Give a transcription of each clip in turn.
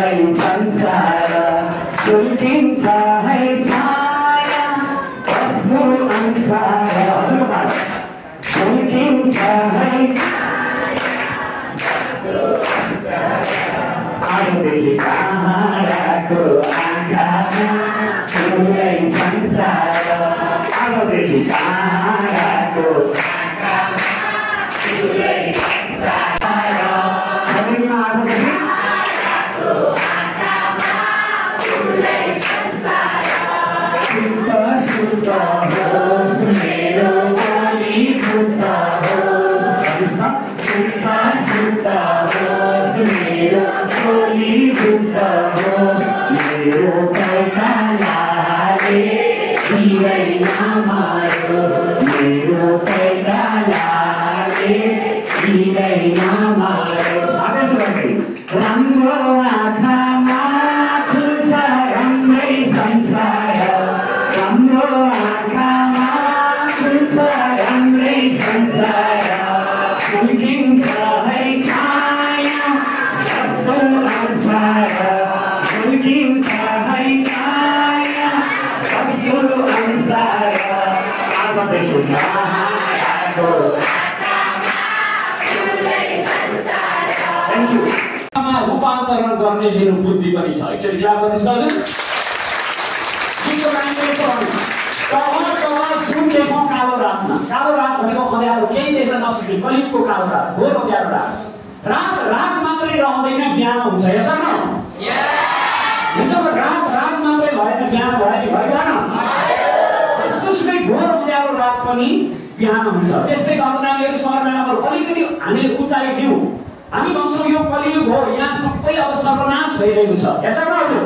संसार सुल्किन्छ है छाया कस्तो अंसार सुल्किन्छ है आजदेखि कहाँको आँखामा ठुलै संसार आजदेखि कहाँको आँखामा ठुलै संसार मेरो बलि छुट्ट होस् मेरो बलि छुट्ट होस् मेरो पैतालाले हिरै नमारोस् मेरो पैतालाले हिरै नमारोस् राम्रो आँखामा खुल्छ राम्रै संसार राम्रो आँखामा खुल्छ राम्रै संसार सुल्किन्छ है छाया कस्तो अंसार सुल्किन्छ है छाया कस्तो अंसार आजदेखि कहाँको आँखामा ठुलै संसार। Thank you. रूपान्तरण गर्ने मेरो बुद्धि पनि छ। एकचोटि क्लाप गर्न सक्छु? जुन देख्छौँ कालो रातमा, कालो रात भनेको अँध्यारो, केही देख्न नसक्ने कलियुगको कालो रात, घोर अँध्यारो रात। रात मात्रै रहँदैन, बिहान हुन्छ। यसो न रात मात्रै भएन, बिहान भयो नि भएन? जसोसुकै घोर अँध्यारो रात पनि बिहान हुन्छ। त्यस्तै गर्नाले समयमा अलिकति हामीले उचाइ दिउँ, हामी भन्छौँ यो कलियुग हो, यहाँ सबै अब सर्वनाश भइरहेको छ। यसो न हजुर,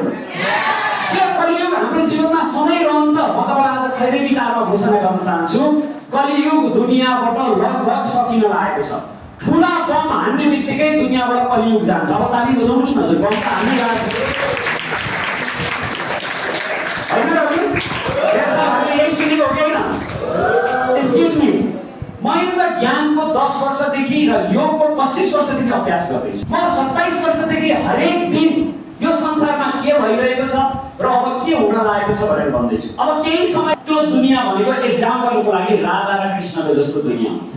यो कलियुग हाम्रो जीवनमा सधैँ रहन्छ। म तपाईँलाई आज खैरे विधामा घोषणा गर्न चाहन्छु, कलियुग दुनियाँबाट लगभग सकिन लागेको छ। ठुला बम हान्ने बित्तिकै दुनियाँबाट कलियुग जान्छ। अब ताली बजाउनुहोस् न हजुर, बम त हान्ने लागेको होइन र? हामीले यही सुनेको हो कि होइन? एक्सक्युज मी, मैले त ज्ञानको 10 वर्षदेखि र योगको 25 वर्षदेखि अभ्यास गर्दैछु। म 27 वर्षदेखि हरेक दिन यो संसारमा के भइरहेको छ र अब के हुन लागेको छ भनेर भन्दैछु। अब केही समय त्यो दुनियाँ भनेको एक्जाम्पलको लागि राधा र कृष्णको जस्तो दुनियाँ हुन्छ।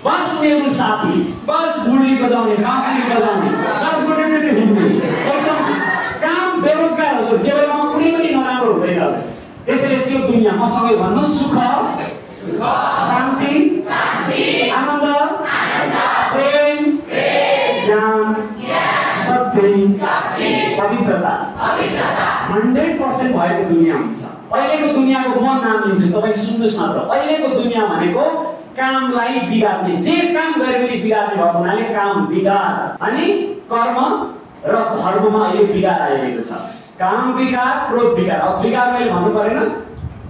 बस उनीहरू साथी, बस मुरली बजाउने, बाँसुरी बजाउने, बस गुडेटे हिँड्ने, एकदम काम बेरोजगार हजुर, केवलमा कुनै पनि नराम्रो हुँदैन। त्यसैले त्यो दुनियाँ मसँगै भन्नु सुख, शान्ति, आनन्द, प्रेम, ज्ञान, सत्य, पवित्रता 100% भएको दुनियाँ हुन्छ। अहिलेको दुनियाँको म नाम दिन्छु, तपाईँ सुन्नुहोस् मात्र। अहिलेको दुनियाँ भनेको कामलाई बिगार्ने, जे काम गरे पनि बिगार्ने भएको हुनाले काम बिगार अनि कर्म र धर्ममा अहिले बिगार आइरहेको छ। काम विकार, क्रोध विकार। अब विकार मैले भन्नु परेन,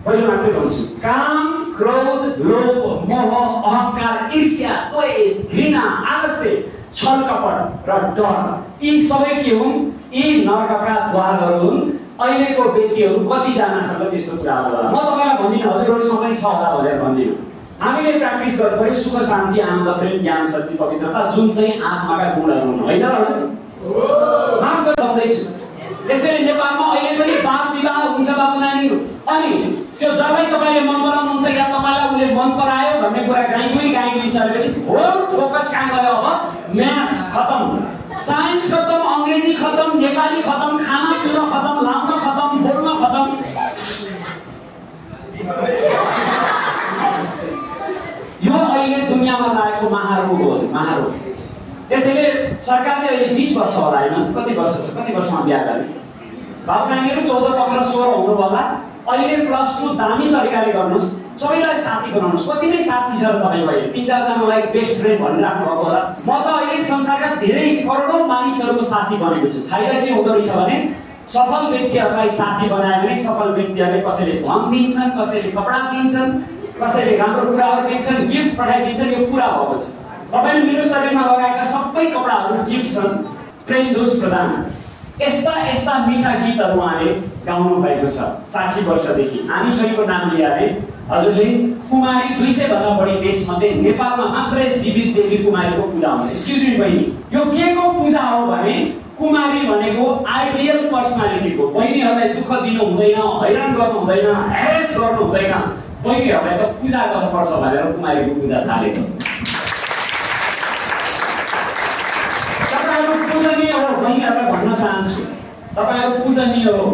पहिले मात्रै भन्छु। काम, क्रोध, लोभ, मोह, अहंकार, ईर्ष्या, द्वेष, घृणा, आलस्य, छल कपट र डर, यी सबै के हुन्? यी नरकका द्वारहरू हुन्। अहिलेको व्यक्तिहरू कतिजनासँग त्यस्तो कुराहरू होला? म तपाईँलाई भन्दिनँ, हजुरहरूसँगै छ होला भनेर भन्दिनँ। हामीले प्र्याक्टिस गर्नु पर्यो सुख, शान्ति, आनन्द, प्रेम, ज्ञान, शक्ति, पवित्रता, जुन चाहिँ आत्माका गुणहरू हुन्, होइन र हजुर? माफ गर्दैछु। त्यसैले नेपालमा अहिले पनि बाल विवाह हुन्छ बाबु नानीहरू। अनि त्यो जबै तपाईँले मन पराउनुहुन्छ या तपाईँलाई उसले मन परायो भन्ने कुरा गाई गुई छ भनेपछि होल फोकस कहाँ गयो? अब म्याथ खतम, साइन्स खतम, अङ्ग्रेजी खतम, नेपाली खतम, खाना पिउन खतम, लाउन खतम, बोल्न खतम। यो अहिले दुनियाँमा लागेको महारोग हो, महारोग। त्यसैले सरकारले अहिले 20 वर्ष होला होइन, कति वर्ष छ, कति वर्षमा बिहा गर्ने बाबु नानीहरू? 14, 15, 16 हुनु होला। अहिले +2 दामी तरिकाले गर्नुहोस्, सबैलाई साथी बनाउनुहोस्। कति नै साथी छ र तपाईँको अहिले 3-4 जनालाई बेस्ट फ्रेन्ड भनिराख्नु भएको होला। म त अहिले संसारका धेरै करोडौँ मानिसहरूको साथी बनेको छु। फाइदा के हुँदो रहेछ भने सफल व्यक्तिहरूलाई साथी बनायो भने सफल व्यक्तिहरूले कसैले धन दिन्छन्, कसैले कपडा दिन्छन्, कसैले राम्रो कुराहरू दिन्छन्, गिफ्ट पठाइदिन्छन्। यो पुरा भएको छ। तपाईले मेरो शरीरमा लगाएका सबै कपडाहरू गिफ्ट छन्, प्रेम दोष प्रदान। यस्ता मिठा गीतहरू उहाँले गाउनु भएको छ 60 वर्षदेखि। हामीसँगको नाम लिएर हजुरले कुमारी 200 भन्दा बढी देशमध्ये नेपालमा मात्रै जीवित देवी कुमारीको पूजा हुन्छ। एक्सक्युज मी बहिनी, यो के को पूजा हो भने कुमारी भनेको आइडियल पर्सनालिटीको बहिनीहरूलाई दुःख दिनु हुँदैन, हैरान गर्नु हुँदैन, हेरेस गर्नु हुँदैन, बहिनीहरूलाई त पूजा गर्नुपर्छ भनेर कुमारीको पूजा थालेको। तपाईहरु पूजनीय हो, बहिनीहरूलाई भन्न चाहन्छु, तपाईहरु पूजनीय हो,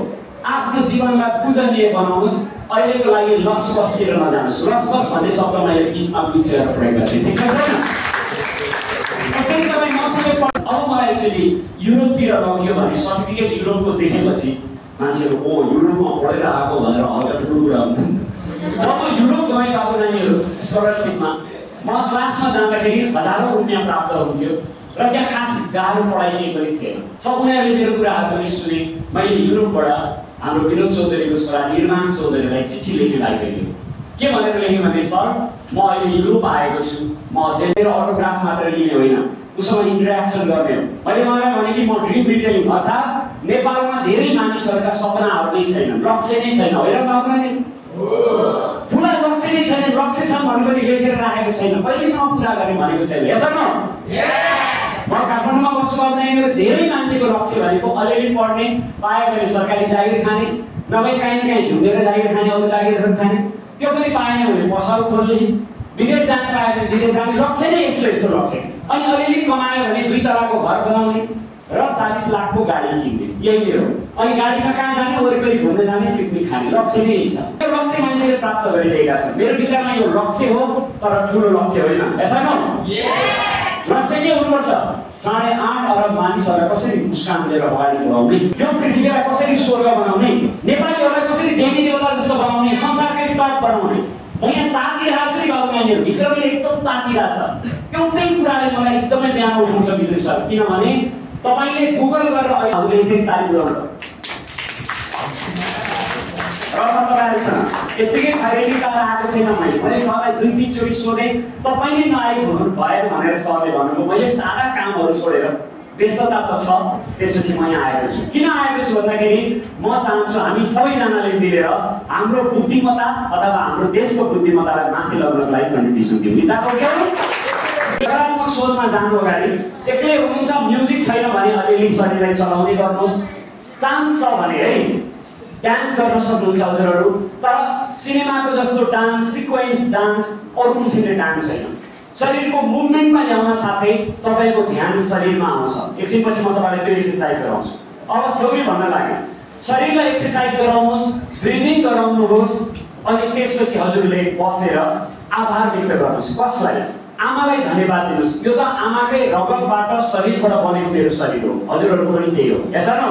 आफ्नो जीवनलाई पूजनीय बनाउनुस्। अहिलेको लागि लसबसतिर नजानुस्। लसबस भन्ने शब्द मैले इस्मा बुझेर प्रयोग गर्छु, ठीक छ? अब मलाई एक्चुअली युरोपतिर लग्यो भने सर्टिफिकेट युरोपको देखेपछि मान्छेहरू ओ युरोपमा पढेर आएको भनेर हल्का ठुलो कुरा हुन्छ। जब युरोप गएँ बाबु नानीहरू स्कलरसिपमा म क्लासमा जाँदाखेरि हजारौँ रुपियाँ प्राप्त हुन्थ्यो र त्यहाँ खास गाह्रो पढाइ केही पनि थिएन। सब उनीहरूले मेरो कुराहरू पनि सुने। मैले युरोपबाट हाम्रो विनोद चौधरीको छोरा निर्माण चौधरीलाई चिठी लेखेर आइपुग्यो। के भनेर लेखेँ भने सर म अहिले युरोप आएको छु, म मेरो अटोग्राफ मात्र लिने होइन, उसँग इन्टरेक्सन गर्ने हो। मैले उहाँलाई भने कि म ड्रिम रिटेलिङ अर्थात् नेपालमा धेरै मानिसहरूका सपनाहरू नै छैनन्, लक्ष्य नै छैन, होइन बाबु नि? ठुला लक्ष्य नै छैन, लक्ष्य छन् भने पनि लेखेर राखेको छैन, कहिलेसम्म पुरा गर्ने भनेको छैन। यस न? म काठमाडौँमा बस्छु भन्दाखेरि धेरै मान्छेको लक्ष्य भनेको अलिअलि पढ्ने, पायो भने सरकारी जागिर खाने, नभए काहीँ न काहीँ झुन्डेर जागिर खाने, अरू जागिरहरू खाने, त्यो पनि पाएन भने पसल खोल्ने, विदेश जाने पायो भने विदेश जाने। लक्ष्य नै यस्तो यस्तो लक्ष्य। अनि अलिअलि कमायो भने 2 तलाको घर बनाउने र 40 लाखको गाडी किन्ने, यही मेरो। अनि गाडीमा कहाँ जाने, वरिपरि घुम्न जाने, पिकनिक खाने, लक्ष्य नै यही छ। यो लक्ष्य मान्छेले प्राप्त गरिरहेका छन्। मेरो विचारमा यो लक्ष्य हो, तर ठुलो लक्ष्य होइन। यसो न? लक्ष्य के हुनुपर्छ? 8.5 अरब मानिसहरूलाई कसरी मुस्कान दिएर अगाडि बढाउने, यो पृथ्वीलाई कसरी स्वर्ग बनाउने, नेपालीहरूलाई कसरी देवी देवता जस्तो बनाउने, संसारकै विकास बनाउने। म यहाँ तातिरहेको छु नि बाबु नानीहरू, भित्र एकदम तातिरहेको छ। एउटै कुराले मलाई एकदमै बिहान उठाउँछ विदुर सर, किनभने तपाईँले गुगल गरेर अहिले यसरी तारिफ गर्नु र तपाईँहरूसँग यतिकै खैरेनी कार आएको छैन। मैले सरलाई 2-3 चोटि सोधेँ, तपाईँले नआइपुग्नु भयो भनेर सरले भन्नुभयो। मैले सारा कामहरू छोडेर, व्यस्तता त छ, त्यसपछि म यहाँ आएको छु। किन आएको छु भन्दाखेरि म चाहन्छु हामी सबैजनाले मिलेर हाम्रो बुद्धिमत्ता अथवा हाम्रो देशको बुद्धिमत्तालाई माथि लग्नको लागि कन्ट्रिब्युसन दिउँ। सकारात्मक सोचमा जानु अगाडि एक्लै हुनुहुन्छ, म्युजिक छैन भने अलिअलि शरीरलाई चलाउने गर्नुहोस्। चान्स छ भने है डान्स गर्न सक्नुहुन्छ हजुरहरू, तर सिनेमाको जस्तो डान्स, सिक्वेन्स डान्स, अरू किसिमले डान्स छैन। शरीरको मुभमेन्टमा ल्याउन साथै तपाईँको ध्यान शरीरमा आउँछ। एकछिनपछि म तपाईँलाई त्यो एक्सर्साइज गराउँछु। अब थ्योरी भन्न लाग्यो, शरीरलाई एक्सर्साइज गराउनुहोस्, ब्रिदिङ गराउनुहोस्, अनि त्यसपछि हजुरले बसेर आभार व्यक्त गर्नुहोस्। कसलाई? आमालाई धन्यवाद दिनुहोस्। यो त आमाकै रगतबाट शरीरबाट बनेको मेरो शरीर हो, हजुरहरूको पनि त्यही हो। यसो न?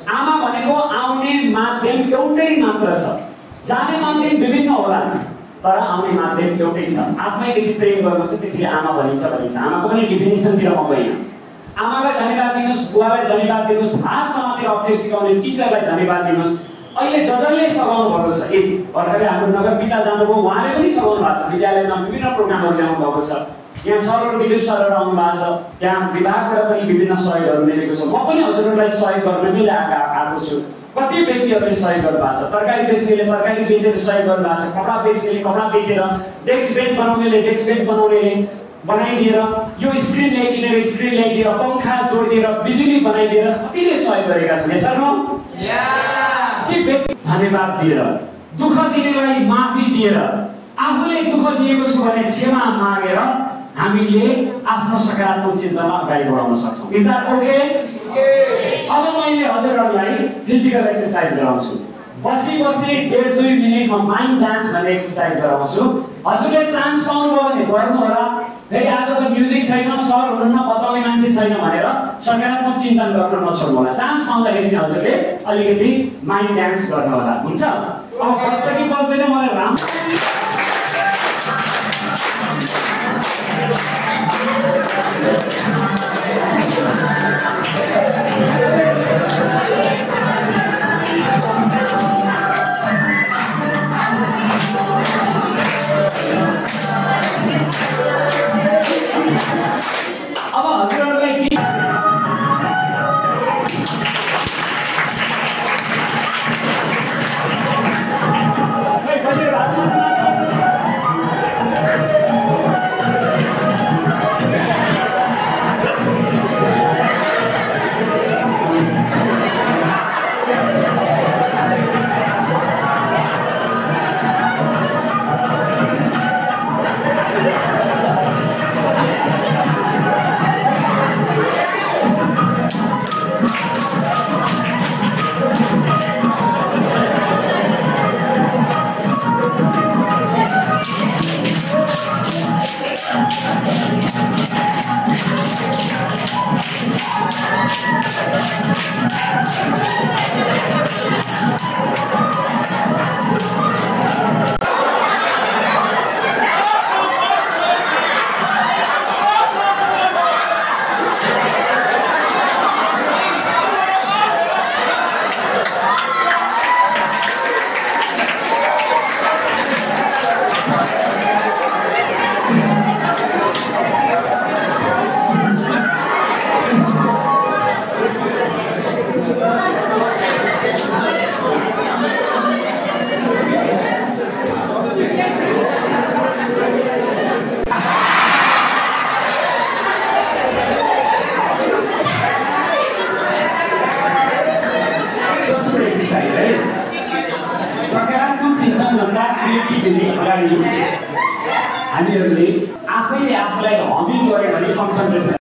आमा भनेको आउने माध्यम एउटै मात्र छ। जाने माध्यम विभिन्न होला, तर आउने माध्यम एउटै छ। आफैदेखि प्रेम गर्नु छ, त्यसैले आमा भनिन्छ। आमाको पनि डिफिनिसनतिर म गएन। आमालाई धन्यवाद दिनुहोस्, बुवालाई धन्यवाद दिनुहोस्, हात समातेर अक्षर सिकाउने टिचरलाई धन्यवाद दिनुहोस्। अहिले जसले सघाउनु भएको छ, भर्खरै हाम्रो नगर पिता जानुभयो, उहाँले पनि सघाउनु भएको छ। विद्यालयमा विभिन्न प्रोग्रामहरू ल्याउनु भएको छ। यहाँ सरहरू, विद्युत सरहरू आउनु भएको छ। त्यहाँ विभागबाट पनि विभिन्न सहयोगहरू मिलेको छ। म पनि हजुरहरूलाई सहयोग गर्नमै आएको छु। कति व्यक्तिहरूले सहयोग गर्नु भएको छ। तरकारी बेच्नेले तरकारी बेचेर सहयोग गर्नु भएको छ। कपडा बेच्नेले कपडा बेचेर, डेस्क बेन्च बनाउनेले डेस्क बेन्च बनाउनेले बनाइदिएर, यो स्क्रिन ल्याइदिएर स्क्रिन ल्याइदिएर, पङ्खा जोडिदिएर, बिजुली बनाइदिएर कतिले सहयोग गरेका छन्। यसो न? धन्यवाद दिएर, दुःख दिनेलाई माफी दिएर, आफूले दुःख दिएको छु भने क्षमा मागेर हामीले आफ्नो सकारात्मक चिन्तामा अगाडि बढाउन सक्छौँ। Is that okay? अब मैले हजुरहरूलाई फिजिकल एक्सर्साइज गराउँछु। बसी 1.5-2 मिनेटमा माइन्ड डान्स भन्ने एक्सर्साइज गराउँछु। हजुरले चान्स पाउनुभयो भने गर्नु होला। फेरि आज त म्युजिक छैन, सर हुनुहुन्न, बताउने मान्छे छैन भनेर सकारात्मक चिन्तन गर्न नछोड्नु होला। चान्स पाउँदाखेरि चाहिँ हजुरले अलिकति माइन्ड डान्स गर्नु होला। हुन्छ? अब बच्चा कि बस्दैन मलाई राम अब हजुरहरूलाई के भन्दा क्रिएटिभिटी अगाडि हामीहरूले आफैले आफूलाई हबी गरे भने कन्सन्ट्रेसन